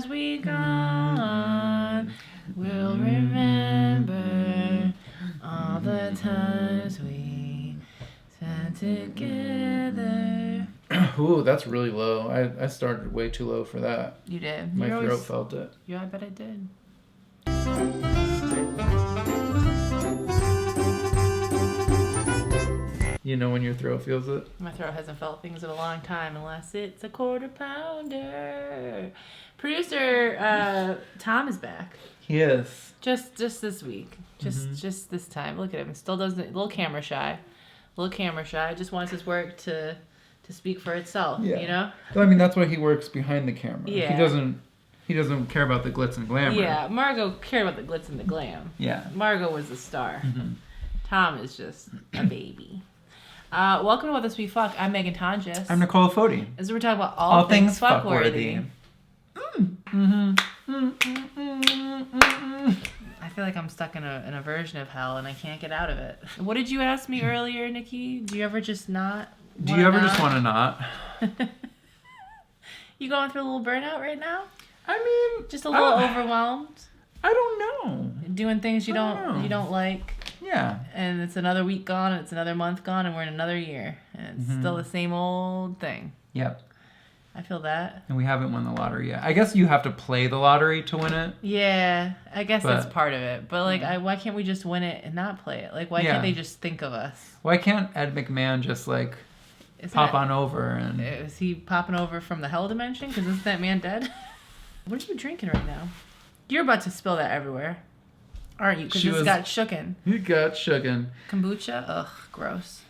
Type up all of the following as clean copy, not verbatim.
as we go on, we'll remember all the times we spent together. Ooh, that's really low. I started way too low for that. You did. My throat felt it. Yeah, I bet it did. You know when your throat feels it? My throat hasn't felt things in a long time unless it's a quarter pounder. Producer Tom is back. He is. Just this week. Just this time. Look at him. Still doesn't, a little camera shy. Just wants his work to speak for itself, you know? I mean, that's why he works behind the camera. Yeah. He doesn't care about the glitz and glamour. Yeah, Margot cared about the glitz and the glam. Yeah. Margot was the star. Tom is just a baby. Welcome to What This We Fuck. I'm Meghan Tonjes. I'm Nicole Fody. As we're talking about all things fuckworthy. I feel like I'm stuck in a version of hell and I can't get out of it. What did you ask me earlier, Nicky? Do you ever just not? Do you ever just want to not? You going through a little burnout right now? I mean, just a little overwhelmed? I don't know. Doing things you don't like. Yeah. And it's another week gone, and it's another month gone, and we're in another year. And it's still the same old thing. Yep. I feel that. And we haven't won the lottery yet. I guess you have to play the lottery to win it. Yeah, I guess that's part of it. But, like, why can't we just win it and not play it? Like, why can't they just think of us? Why can't Ed McMahon just, like, pop on over? And is he popping over from the hell dimension? Because isn't that man dead? What are you drinking right now? You're about to spill that everywhere. Aren't you? Because it's got shooken. You got shooken. Kombucha? Ugh, gross.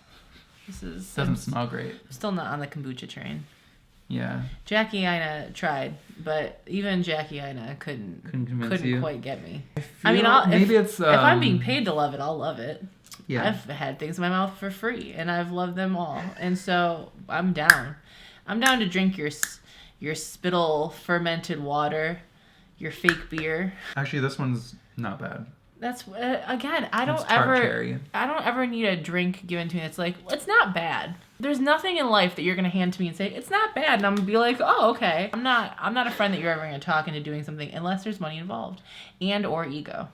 Doesn't smell great. I'm still not on the kombucha train. Yeah. Jackie Ina tried, but even Jackie Ina couldn't quite get me. I mean, if I'm being paid to love it, I'll love it. Yeah. I've had things in my mouth for free, and I've loved them all, and so I'm down. I'm down to drink your spittle fermented water, your fake beer. Actually, this one's not bad. That's again, I don't ever need a drink given to me that's like, it's not bad. There's nothing in life that you're gonna hand to me and say it's not bad, and I'm gonna be like, oh, okay. I'm not a friend that you're ever gonna talk into doing something unless there's money involved and or ego.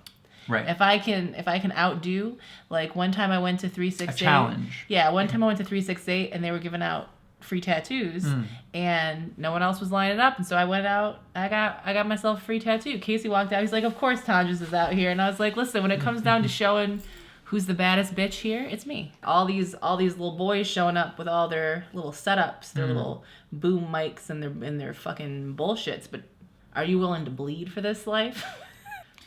Right. If I can outdo, like one time I went to 368. A challenge. Yeah, one time I went to 368 and they were giving out free tattoos and no one else was lining up, and so I went out. I got myself a free tattoo. Casey walked out. He's like, of course Tonjes is out here. And I was like, listen, when it comes down to showing who's the baddest bitch here, it's me. All these little boys showing up with all their little setups, their little boom mics and their fucking bullshits, but are you willing to bleed for this life?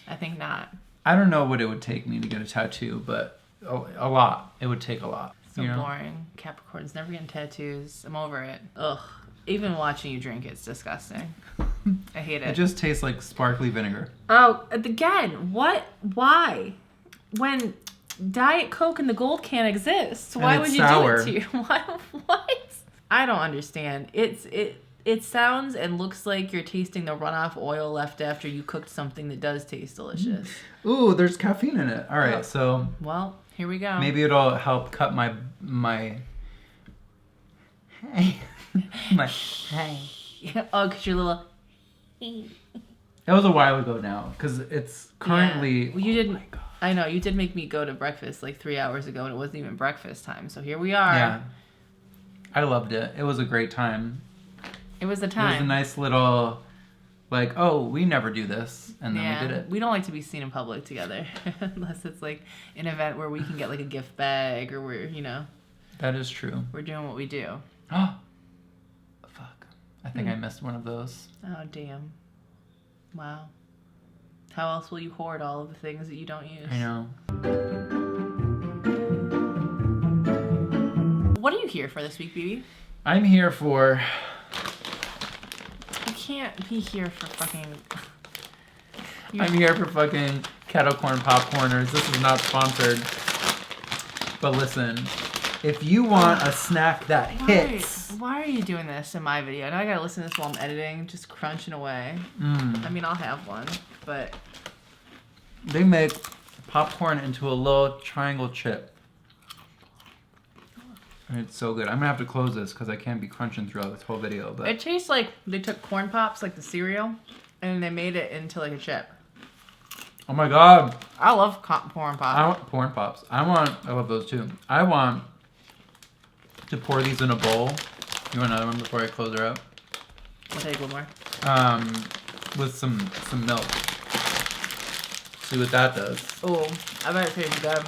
I think not. I don't know what it would take me to get a tattoo, but a lot. It would take a lot. So boring. Capricorn's never getting tattoos. I'm over it. Ugh. Even watching you drink it's disgusting. I hate it. It just tastes like sparkly vinegar. Oh, again, what? Why? When Diet Coke in the gold can exists, why would you sour. do it to you? What? I don't understand. It sounds and looks like you're tasting the runoff oil left after you cooked something that does taste delicious. Ooh, there's caffeine in it. All right, so... Well, here we go. Maybe it'll help cut my... Hey. Oh, because you're a little... That was a while ago now, because it's currently... Yeah. Well, you didn't... Oh my God. I know, you did make me go to breakfast like 3 hours ago, and it wasn't even breakfast time, so here we are. Yeah. I loved it. It was a great time. It was a time. It was a nice little, like, oh, we never do this, and then we did it. We don't like to be seen in public together, unless it's like an event where we can get like a gift bag, or we're, That is true. We're doing what we do. Oh, fuck. I think I missed one of those. Oh, damn. Wow. How else will you hoard all of the things that you don't use? I know. What are you here for this week, BB? I'm here for... You can't be here for fucking... I'm here for fucking kettle corn popcorners. This is not sponsored. But listen, if you want a snack that hits... Why are you doing this in my video? I know I gotta listen to this while I'm editing, just crunching away. I mean, I'll have one, but... They make popcorn into a little triangle chip. And it's so good. I'm gonna have to close this because I can't be crunching throughout this whole video. But it tastes like they took corn pops, like the cereal, and they made it into like a chip. Oh my god. I love corn pops. I want corn pops. I love those too. I want to pour these in a bowl. You want another one before I close her up? I'll take one more. With some milk. See what that does. Oh, I bet it tastes good.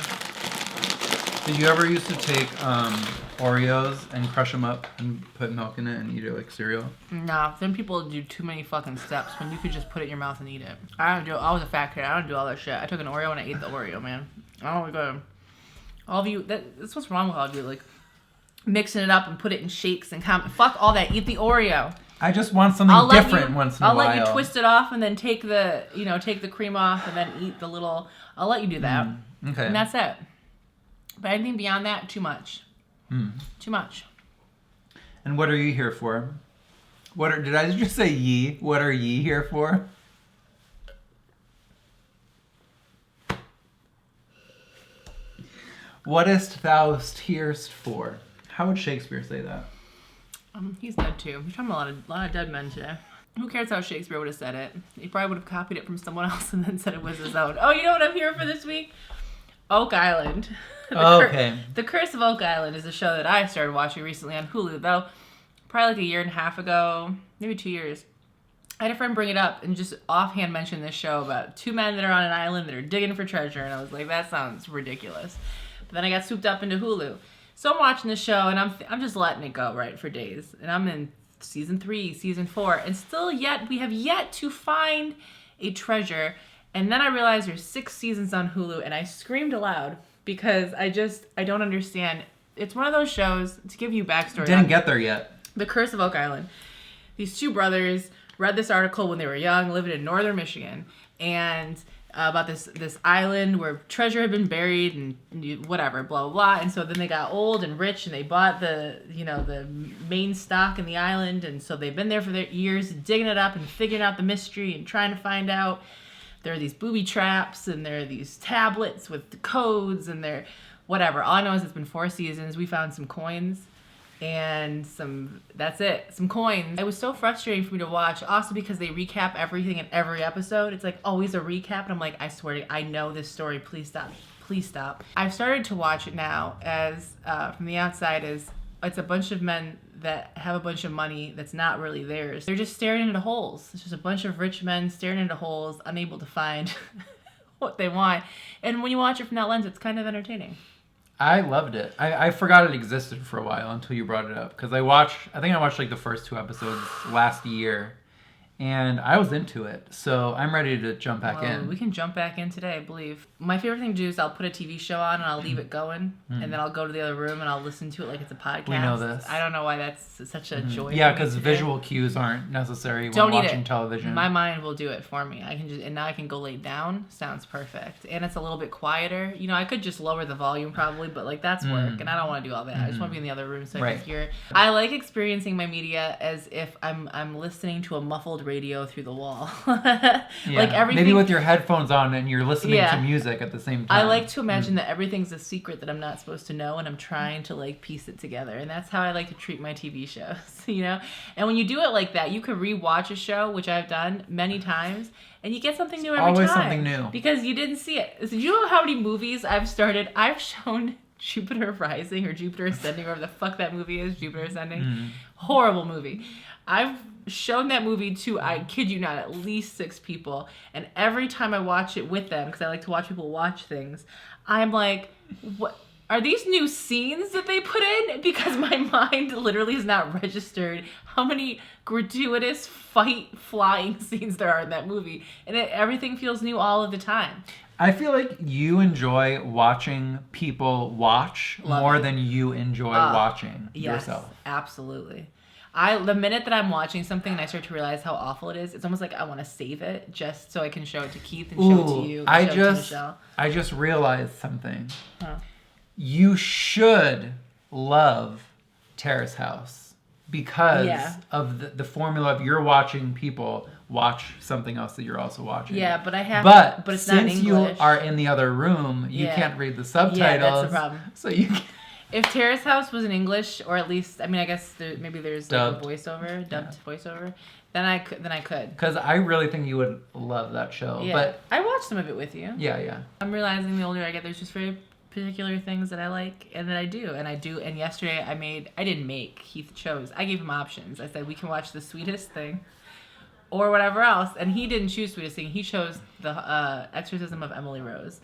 Did you ever used to take Oreos and crush them up and put milk in it and eat it like cereal? Nah, then people do too many fucking steps when you could just put it in your mouth and eat it. I was a fat kid. I don't do all that shit. I took an Oreo and I ate the Oreo, man. I don't go. All of you, that's what's wrong with all of you, like mixing it up and put it in shakes and fuck all that. Eat the Oreo. I just want something different once in a while. I'll let you twist it off and then take the cream off and then eat the little. I'll let you do that. Okay. And that's it. But anything beyond that, too much. Too much. And what are you here for? Did I just say ye? What are ye here for? Whatest thou hearest for? How would Shakespeare say that? He's dead too. We're talking about a lot of dead men today. Who cares how Shakespeare would have said it? He probably would have copied it from someone else and then said it was his own. Oh, you know what I'm here for this week? Oak Island. The Curse of Oak Island is a show that I started watching recently on Hulu, though probably like a year and a half ago, maybe 2 years. I had a friend bring it up and just offhand mention this show about two men that are on an island that are digging for treasure, and I was like, that sounds ridiculous. But then I got swooped up into Hulu. So I'm watching the show, and I'm just letting it go, right, for days. And I'm in season 3, season 4, and we have yet to find a treasure. And then I realized there's 6 seasons on Hulu, and I screamed aloud because I don't understand. It's one of those shows, to give you backstory. Didn't get there yet. The Curse of Oak Island. These two brothers read this article when they were young, living in northern Michigan, and about this island where treasure had been buried and whatever, blah, blah, blah. And so then they got old and rich and they bought the main stock in the island. And so they've been there for years digging it up and figuring out the mystery and trying to find out. There are these booby traps and there are these tablets with the codes and they're whatever. All I know is it's been 4 seasons. We found some coins and that's it, some coins. It was so frustrating for me to watch, also because they recap everything in every episode. It's like always a recap, and I'm like, I swear to you, I know this story, please stop, please stop. I've started to watch it now as, from the outside, as it's a bunch of men that have a bunch of money that's not really theirs. They're just staring into holes. It's just a bunch of rich men staring into holes, unable to find what they want. And when you watch it from that lens, it's kind of entertaining. I loved it. I forgot it existed for a while until you brought it up. Because I think I watched like the first 2 episodes last year. And I was into it. So I'm ready to jump back in. We can jump back in today, I believe. My favorite thing to do is I'll put a TV show on and I'll leave it going. And then I'll go to the other room and I'll listen to it like it's a podcast. We know this. I don't know why that's such a joy. Yeah, because visual cues aren't necessary when watching television. My mind will do it for me. And now I can go lay down. Sounds perfect. And it's a little bit quieter. I could just lower the volume probably, but like that's work. And I don't want to do all that. I just want to be in the other room so I can hear. I like experiencing my media as if I'm listening to a muffled radio through the wall. Like everything, maybe with your headphones on and you're listening to music at the same time. I like to imagine that everything's a secret that I'm not supposed to know and I'm trying to like piece it together, and that's how I like to treat my TV shows. And when you do it like that, you can rewatch a show, which I've done many times, and you get something new every time. Always something new because you didn't see it. So do you know how many movies I've shown Jupiter Rising or Jupiter Ascending, or whatever the fuck that movie is, Jupiter Ascending. Horrible movie. I've shown that movie to, I kid you not, at least 6 people, and every time I watch it with them, because I like to watch people watch things, I'm like, what are these new scenes that they put in? Because my mind literally has not registered how many gratuitous flying scenes there are in that movie, and everything feels new all of the time. I feel like you enjoy watching people watch more than you enjoy watching yourself. Yes, absolutely. The minute that I'm watching something and I start to realize how awful it is, it's almost like I want to save it just so I can show it to Keith and show it to you. And show it to Michelle. I just realized something. Huh. You should love Terrace House because of the formula of you're watching people watch something else that you're also watching. Yeah, but I have. But it's not English. Since you are in the other room, you can't read the subtitles. Yeah, that's the problem. So you can. If Terrace House was in English, or at least, I mean, I guess there's like a voiceover, dubbed voiceover, Then I could. Because I really think you would love that show. Yeah. But I watched some of it with you. yeah. I'm realizing the older I get, there's just very particular things that I like and that I do. And yesterday I didn't make, Heath chose. I gave him options. I said, we can watch The Sweetest Thing or whatever else. And he didn't choose Sweetest Thing. He chose The Exorcism of Emily Rose.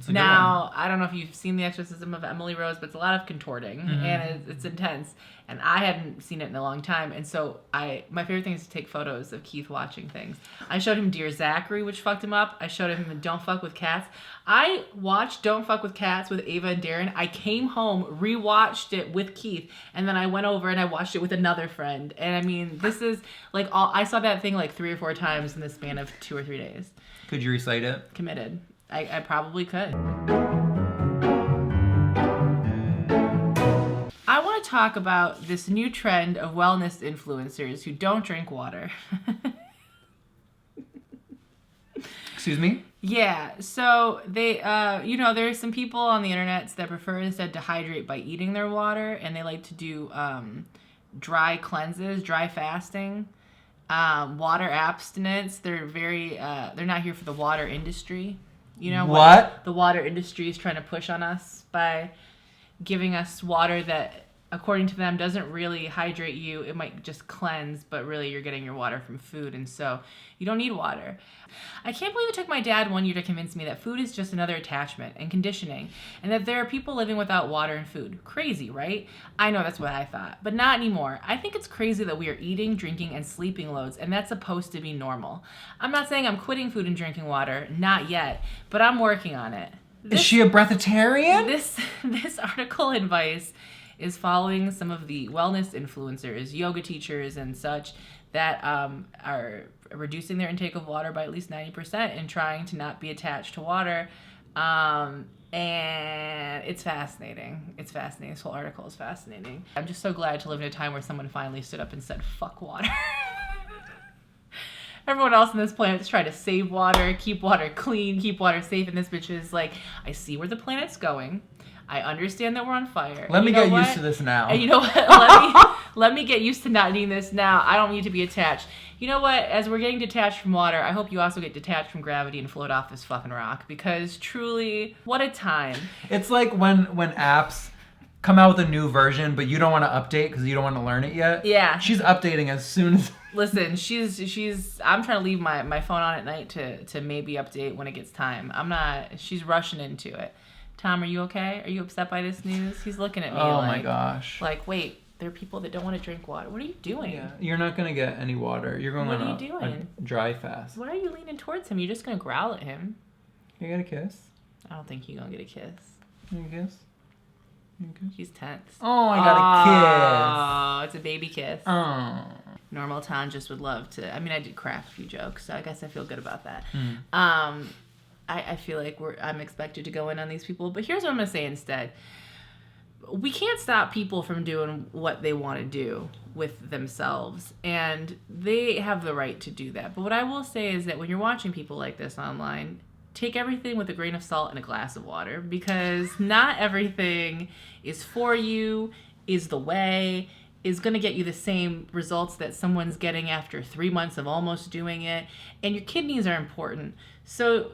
Now, I don't know if you've seen The Exorcism of Emily Rose, but it's a lot of contorting, and it's intense. And I hadn't seen it in a long time, and so my favorite thing is to take photos of Keith watching things. I showed him Dear Zachary, which fucked him up. I showed him Don't Fuck with Cats. I watched Don't Fuck with Cats with Ava and Darren. I came home, rewatched it with Keith, and then I went over and I watched it with another friend. And I mean, this is like I saw that thing like 3 or 4 times in the span of 2 or 3 days. Could you recite it? Committed. I probably could. I want to talk about this new trend of wellness influencers who don't drink water. Excuse me? Yeah, so they, there's some people on the internet that prefer instead to hydrate by eating their water, and they like to do dry cleanses, dry fasting, water abstinence. They're they're not here for the water industry. You know what the water industry is trying to push on us by giving us water that, according to them, doesn't really hydrate you. It might just cleanse, but really you're getting your water from food, and so you don't need water. I can't believe it took my dad 1 year to convince me that food is just another attachment and conditioning, and that there are people living without water and food. Crazy, right? I know that's what I thought, but not anymore. I think it's crazy that we are eating, drinking, and sleeping loads, and that's supposed to be normal. I'm not saying I'm quitting food and drinking water, not yet, but I'm working on it. Is she a breatharian? This article advice is following some of the wellness influencers, yoga teachers and such, that are reducing their intake of water by at least 90% and trying to not be attached to water. And it's fascinating. It's fascinating. This whole article is fascinating. I'm just so glad to live in a time where someone finally stood up and said, fuck water. Everyone else on this planet is trying to save water, keep water clean, keep water safe, and this bitch is like, I see where the planet's going. I understand that we're on fire. Let me get used to this now. And you know what? Let me get used to not needing this now. I don't need to be attached. You know what? As we're getting detached from water, I hope you also get detached from gravity and float off this fucking rock. Because truly, what a time. It's like when apps come out with a new version, but you don't want to update because you don't want to learn it yet. Yeah. She's updating as soon as... Listen, I'm trying to leave my phone on at night to maybe update when it gets time. She's rushing into it. Tom, are you okay? Are you upset by this news? He's looking at me my gosh. Like, wait, there are people that don't want to drink water. What are you doing? Yeah, you're not going to get any water. You're going on a dry fast. What are you leaning towards him? You're just going to growl at him. You get a kiss? I don't think you're going to get a kiss. You get a kiss? He's tense. Oh, I got a kiss. Oh, it's a baby kiss. Oh. Normal Tonjes would love to. I mean, I did crack a few jokes, so I guess I feel good about that. I feel like I'm expected to go in on these people, but here's what I'm going to say instead. We can't stop people from doing what they want to do with themselves, and they have the right to do that. But what I will say is that when you're watching people like this online, take everything with a grain of salt and a glass of water, because not everything is for you, is the way, is going to get you the same results that someone's getting after 3 months of almost doing it. And your kidneys are important. So,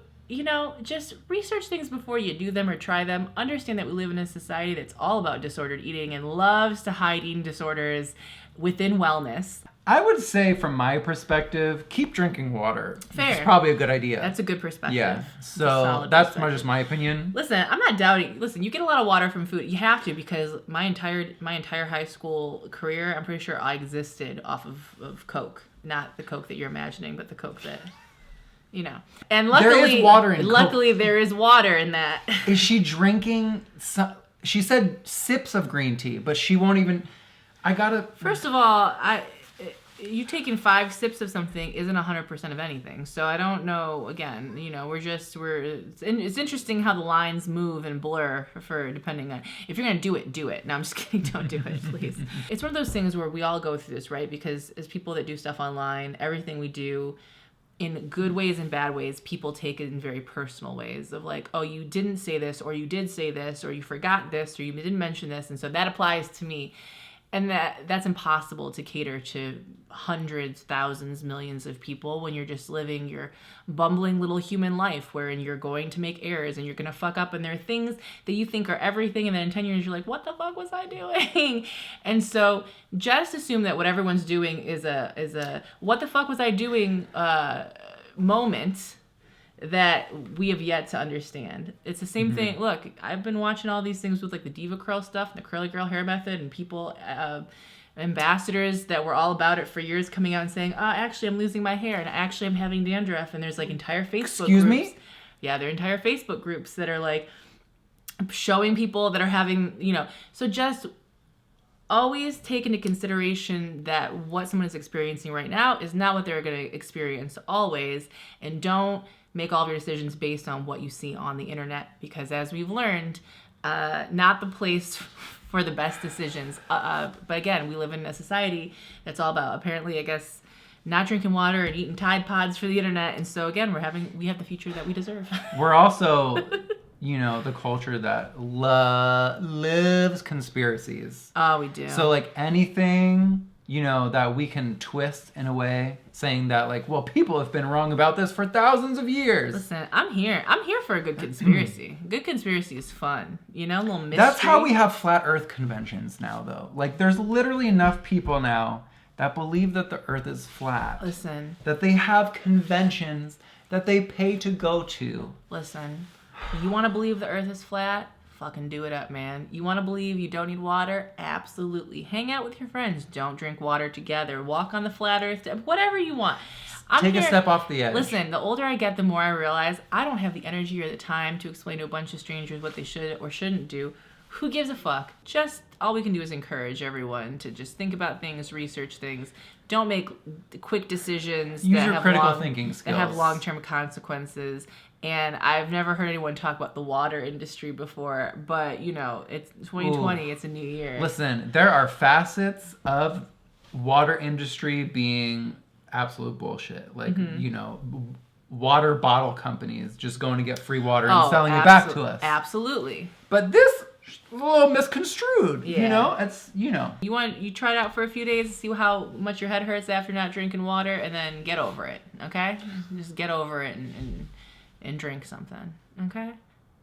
just research things before you do them or try them. Understand that we live in a society that's all about disordered eating and loves to hide eating disorders within wellness. I would say, from my perspective, keep drinking water. Fair. It's probably a good idea. That's a good perspective. Yeah. So that's just my opinion. Listen, I'm not doubting. Listen, you get a lot of water from food. You have to, because my entire high school career, I'm pretty sure I existed off of Coke. Not the Coke that you're imagining, but the Coke that... And luckily, there is water in luckily Coke. There is water in that. Is she drinking she said sips of green tea, but she won't even... First of all, you taking 5 sips of something isn't 100% of anything. So I don't know, again, it's interesting how the lines move and blur for depending on, if you're going to do it. No, I'm just kidding. Don't do it, please. It's one of those things where we all go through this, right? Because as people that do stuff online, everything we do, in good ways and bad ways, people take it in very personal ways of like, oh, you didn't say this, or you did say this, or you forgot this, or you didn't mention this, and so that applies to me. And that's impossible to cater to hundreds, thousands, millions of people when you're just living your bumbling little human life wherein you're going to make errors and you're going to fuck up, and there are things that you think are everything, and then in 10 years you're like, what the fuck was I doing? And so just assume that what everyone's doing is a what the fuck was I doing moment that we have yet to understand. It's the same thing. Look, I've been watching all these things with like the Diva Curl stuff and the Curly Girl hair method, and people, ambassadors that were all about it for years coming out and saying, actually I'm losing my hair, and actually I'm having dandruff, and there's like entire Facebook Excuse groups. me? Yeah, there are entire Facebook groups that are like showing people that are having, so just always take into consideration that what someone is experiencing right now is not what they're going to experience always, and don't make all of your decisions based on what you see on the internet, because as we've learned, not the place for the best decisions. But again, we live in a society that's all about, apparently, I guess, not drinking water and eating Tide Pods for the internet. And so again, we have the future that we deserve. We're also, the culture that lives conspiracies. Oh, we do. So like anything, that we can twist in a way, saying that like, well, people have been wrong about this for thousands of years. Listen, I'm here for a good conspiracy. Good conspiracy is fun. A little mystery. That's how we have flat earth conventions now, though. Like, there's literally enough people now that believe that the earth is flat. Listen. That they have conventions that they pay to go to. Listen, you want to believe the earth is flat? Fucking do it up, man. You want to believe you don't need water? Absolutely. Hang out with your friends. Don't drink water together. Walk on the flat earth. Whatever you want. Take a step off the edge. Listen, the older I get, the more I realize I don't have the energy or the time to explain to a bunch of strangers what they should or shouldn't do. Who gives a fuck? Just all we can do is encourage everyone to just think about things, research things. Don't make quick decisions Use your critical thinking skills. that have long-term consequences. And I've never heard anyone talk about the water industry before, but it's 2020. Ooh. It's a new year. Listen, there are facets of water industry being absolute bullshit. Like, water bottle companies just going to get free water and selling it back to us. Absolutely. But this a little misconstrued. Yeah. It's You try it out for a few days to see how much your head hurts after not drinking water, and then get over it. Okay? Just get over it and drink something. Okay?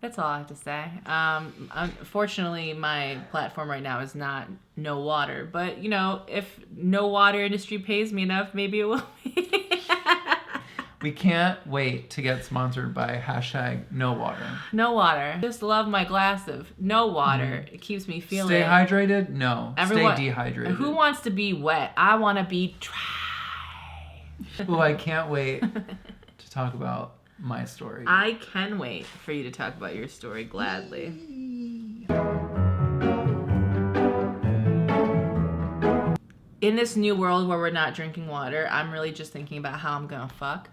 That's all I have to say. Unfortunately, my platform right now is not no water, but if no water industry pays me enough, maybe it will be. We can't wait to get sponsored by #NoWater. No water. Just love my glass of no water. It keeps me feeling. Stay hydrated? No. Stay dehydrated. Who wants to be wet? I want to be dry. Oh, I can't wait to talk about my story. I can wait for you to talk about your story gladly. In this new world where we're not drinking water, I'm really just thinking about how I'm gonna fuck.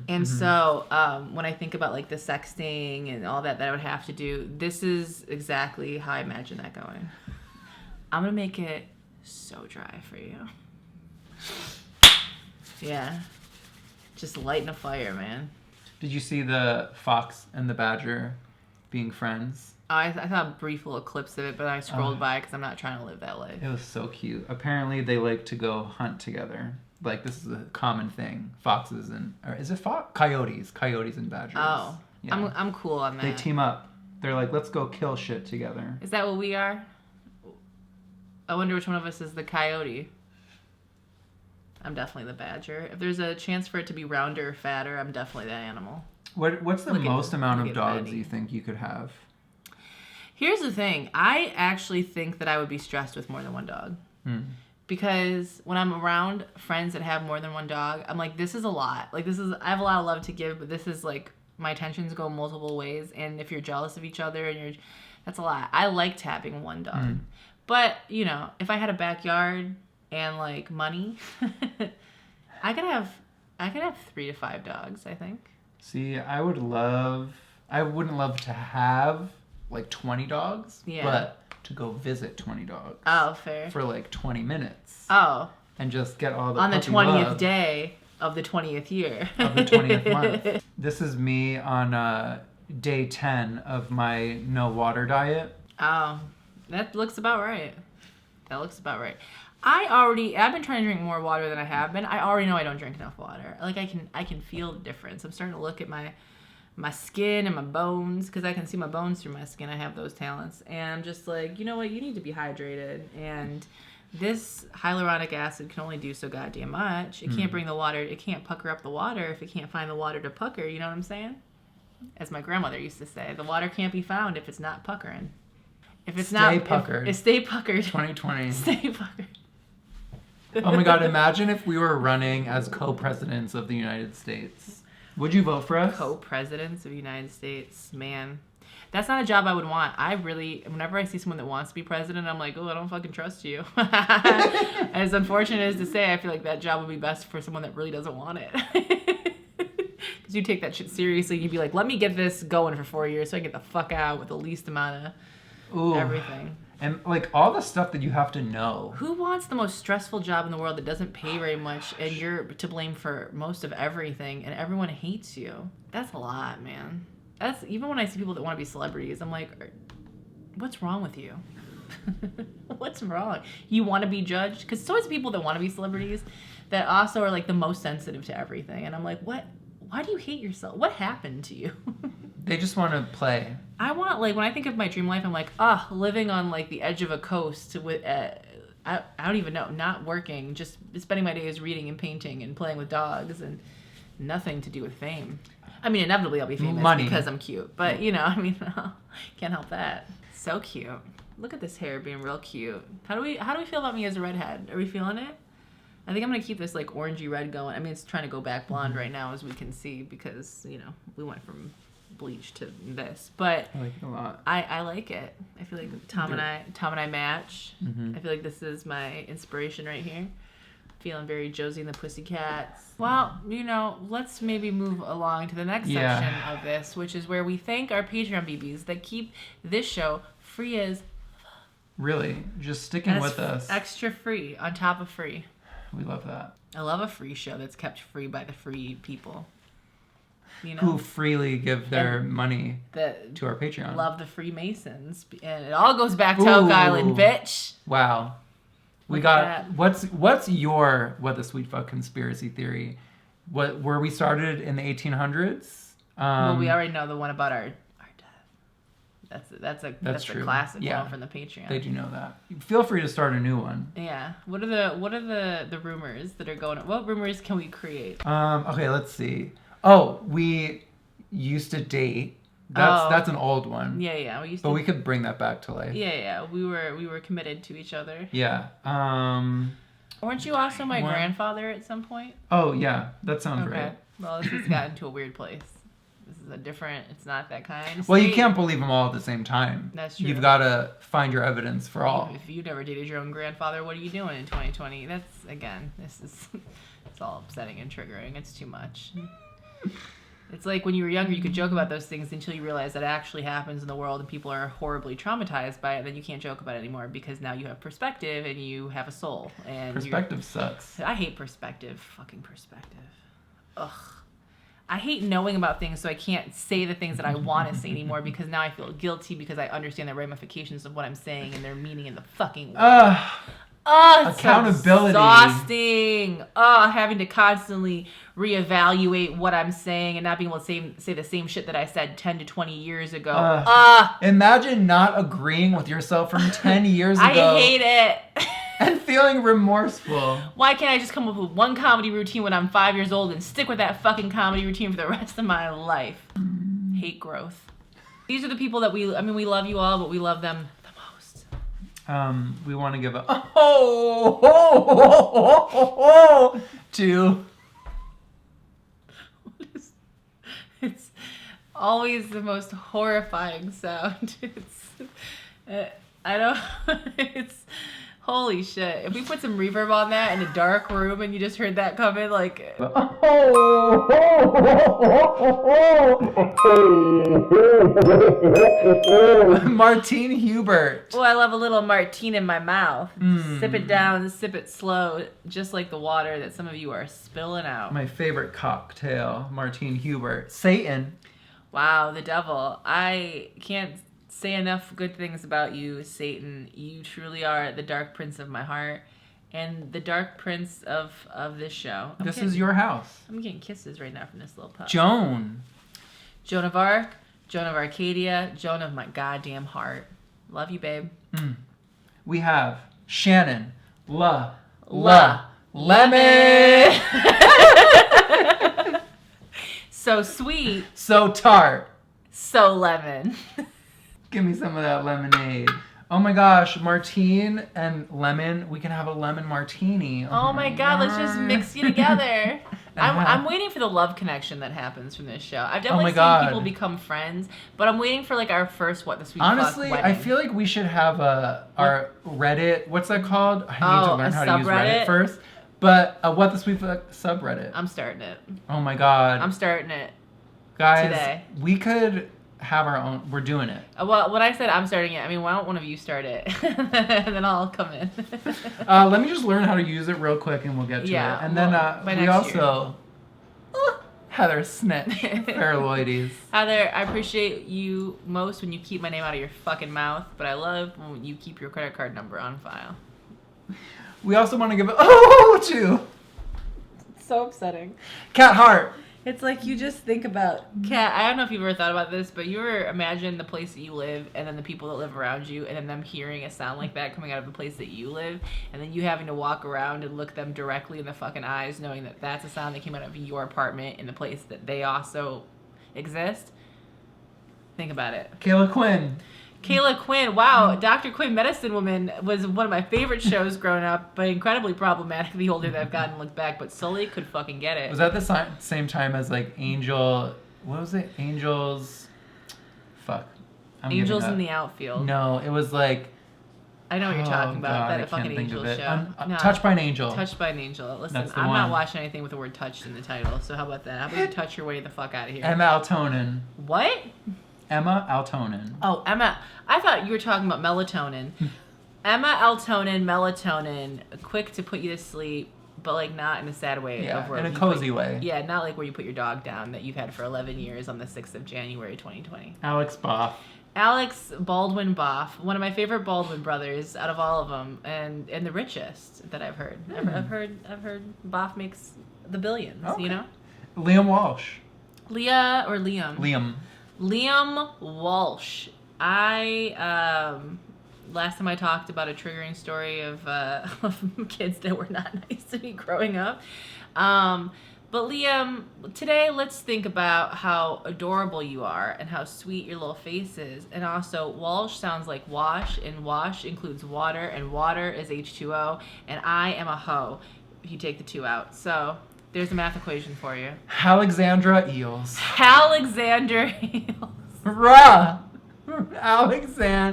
And so when I think about like the sexting and all that I would have to do, this is exactly how I imagine that going. I'm gonna make it so dry for you. Yeah. Just lighting a fire, man. Did you see the fox and the badger being friends? I saw brief little clips of it, but I scrolled by because I'm not trying to live that life. It was so cute. Apparently, they like to go hunt together. Like, this is a common thing. Foxes and... Or is it coyotes? Coyotes and badgers. Oh. Yeah. I'm cool on that. They team up. They're like, let's go kill shit together. Is that what we are? I wonder which one of us is the coyote. I'm definitely the badger. If there's a chance for it to be rounder or fatter, I'm definitely that animal. What's the most amount of dogs you think you could have? Here's the thing. I actually think that I would be stressed with more than one dog. Because when I'm around friends that have more than one dog, I'm like, this is a lot. Like, I have a lot of love to give, but this is like, my attentions go multiple ways. And if you're jealous of each other, that's a lot. I liked having one dog. But, if I had a backyard and like money, I could have 3 to 5 dogs, I think. See, I wouldn't love to have like 20 dogs, but to go visit 20 dogs. Oh, fair. For like 20 minutes. Oh. And just get all the on the 20th day of the 20th year. Of the 20th month. This is me on day 10 of my no water diet. Oh, that looks about right. That looks about right. I've been trying to drink more water than I have been. I already know I don't drink enough water. Like I can feel the difference. I'm starting to look at my skin and my bones, because I can see my bones through my skin. I have those talents. And I'm just like, you know what? You need to be hydrated. And this hyaluronic acid can only do so goddamn much. It can't bring the water. It can't pucker up the water if it can't find the water to pucker. You know what I'm saying? As my grandmother used to say, the water can't be found if it's not puckering. If it's Stay puckered. Stay puckered. 2020. Stay puckered. Oh my God, imagine if we were running as co-presidents of the United States. Would you vote for us? Co-presidents of the United States, man. That's not a job I would want. Whenever I see someone that wants to be president, I'm like, oh, I don't fucking trust you. As unfortunate as to say, I feel like that job would be best for someone that really doesn't want it. Because you take that shit seriously. You'd be like, let me get this going for 4 years so I can get the fuck out with the least amount of everything. And like all the stuff that you have to know. Who wants the most stressful job in the world that doesn't pay very much, and you're to blame for most of everything, and everyone hates you? That's a lot, man. That's even when I see people that want to be celebrities, I'm like, what's wrong with you? What's wrong? You want to be judged? Because it's always people that want to be celebrities that also are like the most sensitive to everything, and I'm like, what? Why do you hate yourself? What happened to you? They just want to play. I want, like, when I think of my dream life, I'm like, living on, like, the edge of a coast with, I don't even know, not working, just spending my days reading and painting and playing with dogs and nothing to do with fame. I mean, inevitably I'll be famous because I'm cute, but, you know, I mean, can't help that. So cute. Look at this hair being real cute. How do we feel about me as a redhead? Are we feeling it? I think I'm going to keep this, like, orangey red going. I mean, it's trying to go back blonde right now, as we can see, because, you know, we went from bleach to this, but I like it a lot. I like it. I feel like Tom and I match. I feel like this is my inspiration right here. Feeling very Josie and the Pussycats. Well, you know, let's maybe move along to the next section of this, which is where we thank our Patreon BBs that keep this show free as really just sticking with us. Extra free on top of free. We love that. I love a free show that's kept free by the free people. You know? Who freely give their money to our Patreon. Love the Freemasons. And it all goes back to Oak Island, bitch. Wow. We got what's your what the sweet fuck conspiracy theory? What were we started in the 1800s? Well, we already know the one about our death. That's a classic one from the Patreon. They do know that. Feel free to start a new one. Yeah. What are the rumors that are going on? What rumors can we create? Okay, let's see. Oh, we used to date. That's an old one. Yeah. We could bring that back to life. Yeah. We were committed to each other. Yeah. Weren't you also my grandfather at some point? Oh yeah, that sounds right. Well, this has gotten to a weird place. This is it's not that kind. Well, you can't believe them all at the same time. That's true. You've got to find your evidence for all. If you never dated your own grandfather, what are you doing in 2020? It's all upsetting and triggering. It's too much. It's like when you were younger, you could joke about those things until you realize that it actually happens in the world and people are horribly traumatized by it. Then you can't joke about it anymore because now you have perspective and you have a soul. And perspective sucks. I hate perspective. Fucking perspective. Ugh. I hate knowing about things, so I can't say the things that I want to say anymore because now I feel guilty because I understand the ramifications of what I'm saying and their meaning in the fucking world. It's accountability. Exhausting. Having to constantly reevaluate what I'm saying and not being able to say the same shit that I said 10 to 20 years ago. Imagine not agreeing with yourself from 10 years ago. I hate it. And feeling remorseful. Why can't I just come up with one comedy routine when I'm 5 years old and stick with that fucking comedy routine for the rest of my life? Hate growth. These are the people that we love you all, but we love them the most. We want to give to... It's always the most horrifying sound. It's holy shit. If we put some reverb on that in a dark room and you just heard that come in, like... Martine Hubert. Oh, I love a little Martine in my mouth. Sip it down, sip it slow, just like the water that some of you are spilling out. My favorite cocktail, Martine Hubert. Satan. Wow, the devil. I can't say enough good things about you, Satan. You truly are the dark prince of my heart and the dark prince of this show. This is your house. I'm getting kisses right now from this little pup. Joan. Joan of Arc, Joan of Arcadia, Joan of my goddamn heart. Love you, babe. We have Shannon. Lemon. So sweet. So tart. So lemon. Give me some of that lemonade. Oh my gosh, Martine and lemon. We can have a lemon martini. Oh my god, let's just mix you together. I'm waiting for the love connection that happens from this show. I've definitely seen people become friends, but I'm waiting for like our first What the Sweet Honestly, Fuck wedding. I feel like we should have our Reddit. What's that called? I need to learn how to use Reddit first. But What the Sweet Fuck subreddit. I'm starting it. Oh my god. I'm starting it. Guys, today. We could have our own. We're doing it. Well, when I said I'm starting it, I mean, why don't one of you start it? And then I'll come in. Let me just learn how to use it real quick and we'll get to it. And then we also... Heather Snitch. Faraloides. Heather, I appreciate you most when you keep my name out of your fucking mouth, but I love when you keep your credit card number on file. We also want to give it to... So upsetting. Cat Hart. It's like you just think about Kat. I don't know if you've ever thought about this, but you ever imagine the place that you live and then the people that live around you and then them hearing a sound like that coming out of the place that you live and then you having to walk around and look them directly in the fucking eyes knowing that that's a sound that came out of your apartment in the place that they also exist? Think about it. Kayla Quinn. Kayla Quinn, wow, Dr. Quinn, Medicine Woman was one of my favorite shows growing up, but incredibly problematic the older that I've gotten and looked back, but Sully could fucking get it. Was that the same time as like Angel, what was it? Angels, fuck. Angels in the Outfield. No, it was like. I know what you're talking about, God, that fucking Angel show. No. Touched by an Angel. Touched by an Angel. Listen, I'm not watching anything with the word touched in the title, so how about that? How about you touch your way the fuck out of here? Emma Altonen. What? Emma Altonen. Oh, Emma. I thought you were talking about melatonin. Emma Altonen, melatonin, quick to put you to sleep, but like not in a sad way. Yeah, in a cozy way. Yeah, not like where you put your dog down that you've had for 11 years on the 6th of January, 2020. Alex Boff. Alex Baldwin Boff, one of my favorite Baldwin brothers out of all of them, and the richest that I've heard. I've heard Boff makes the billions. Okay. You know. Liam Walsh. Leah or Liam? Liam Walsh. I last time I talked about a triggering story of kids that were not nice to me growing up. But Liam, today let's think about how adorable you are and how sweet your little face is. And also, Walsh sounds like wash, and wash includes water, and water is H2O, and I am a hoe if you take the 2 out. So there's a math equation for you. Alexandra Eels. Alexander Eels. Alexandra.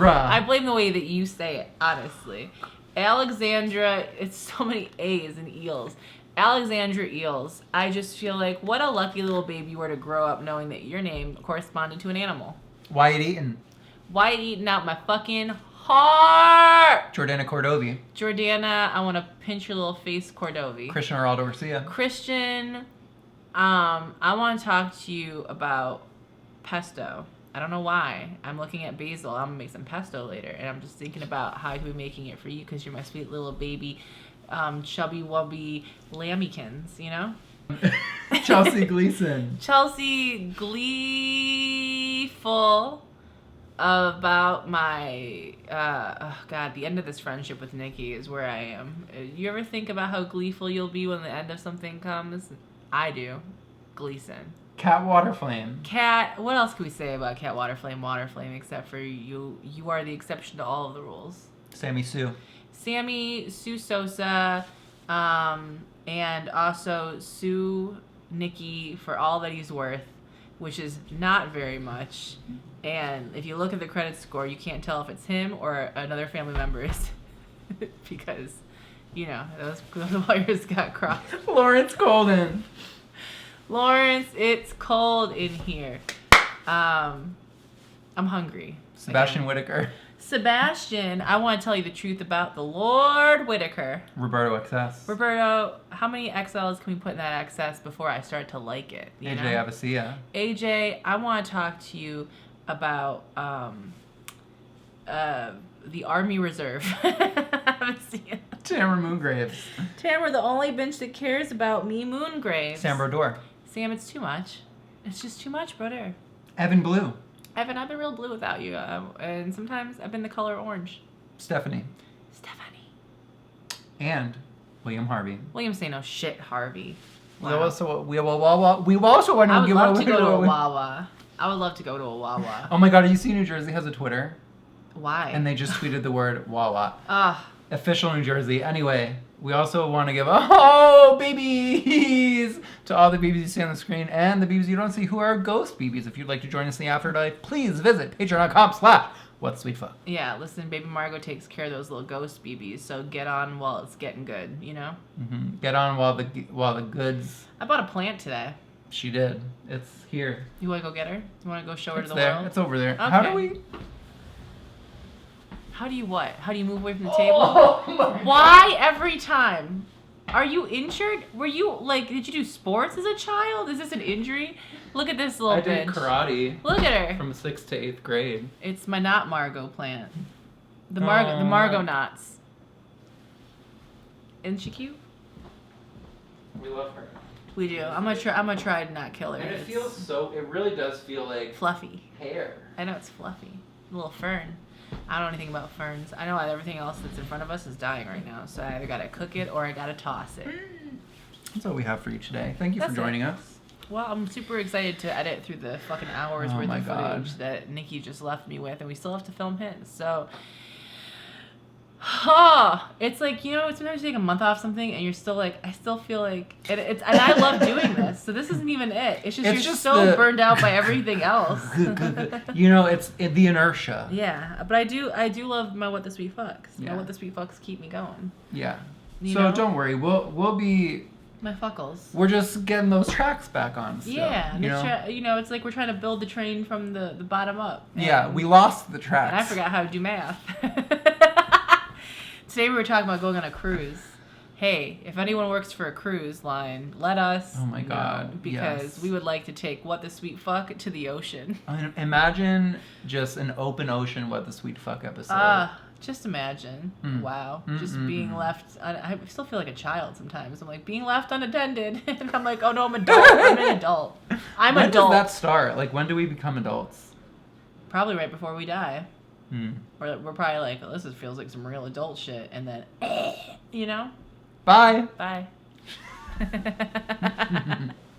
I blame the way that you say it, honestly. Alexandra, it's so many A's in Eels. Alexandra Eels. I just feel like what a lucky little baby you were to grow up knowing that your name corresponded to an animal. Wyatt Eaton. Wyatt Eaton out my fucking heart. Jordana Cordovi. Jordana, I want to pinch your little face, Cordovi. Christian Geraldo Garcia. Christian, I want to talk to you about pesto. I don't know why. I'm looking at basil. I'm going to make some pesto later. And I'm just thinking about how I could be making it for you because you're my sweet little baby, chubby wubby lambykins, you know? Chelsea Gleason. Chelsea gleeful about my, the end of this friendship with Nicky is where I am. You ever think about how gleeful you'll be when the end of something comes? I do. Gleason. Cat Waterflame. Cat, what else can we say about Cat Waterflame, except for you are the exception to all of the rules. Sammy Sue Sosa, and also sue Nicky for all that he's worth, which is not very much. And if you look at the credit score, you can't tell if it's him or another family member is because, you know, those wires got crossed. Lawrence Golden. Lawrence, it's cold in here. I'm hungry. Sebastian Whitaker. Sebastian, I want to tell you the truth about the Lord Whitaker. Roberto XS. Roberto, how many XLs can we put in that XS before I start to like it? AJ Avicilla. AJ, I want to talk to you about the Army Reserve. I haven't seen it. Tamara Moongraves. Tamara, the only bitch that cares about me, Moongraves. Sam Brodeur. Sam, it's too much. It's just too much, brother. Evan Blue. Evan, I've been real blue without you, and sometimes I've been the color orange. Stephanie. And William Harvey. William say no shit, Harvey. Wow. We also want to give I would love to go to a Wawa. I would love to go to a Wawa. Oh my god, you see New Jersey has a Twitter? Why? And they just tweeted the word Wawa. Ah. Official New Jersey. Anyway, we also want to give babies to all the babies you see on the screen and the babies you don't see who are ghost babies. If you'd like to join us in the afterlife, please visit patreon.com/what'sweetfuck. Yeah, listen, baby Margot takes care of those little ghost babies, so get on while it's getting good, you know? Mm-hmm. Get on while the goods... I bought a plant today. She did. It's here. You want to go get her? You want to go show her to the there. world? It's over there. Okay. How do we... How do you what? How do you move away from the table? Oh, why every time? Are you injured? Were you, did you do sports as a child? Is this an injury? Look at this little bitch. I did karate. Look at her. From 6th to 8th grade. It's my not Margot plant. The Margot knots. Isn't she cute? We love her. We do. I'm gonna try to not kill her. And it really does feel like fluffy. Hair. I know, it's fluffy. A little fern. I don't know anything about ferns. I know everything else that's in front of us is dying right now, so I either gotta cook it or I gotta toss it. That's all we have for you today. Thank you for joining us. Well, I'm super excited to edit through the fucking hours worth of footage that Nicky just left me with, and we still have to film his. So, it's like, sometimes you take a month off something, and you're still like, I still feel like and I love doing this. So this isn't even it. It's just you're so burned out by everything else. It's the inertia. Yeah, but I do love my What the Sweet Fucks. Yeah. My What the Sweet Fucks keep me going. Yeah. So don't worry, we'll be. My fuckles. We're just getting those tracks back on still, yeah, it's like we're trying to build the train from the bottom up. Yeah, we lost the tracks. And I forgot how to do math. Today we were talking about going on a cruise. Hey, if anyone works for a cruise line, let us Oh my god. know, because we would like to take What the Sweet Fuck to the ocean. Imagine just an open ocean What the Sweet Fuck episode. Just imagine. Wow. Just being left. I still feel like a child sometimes. I'm like, being left unattended. And I'm like, oh no, I'm adult. I'm an adult. I'm when adult. When does that start? Like, when do we become adults? Probably right before we die. Or we're probably like, oh, this feels like some real adult shit. And then, Bye. Bye.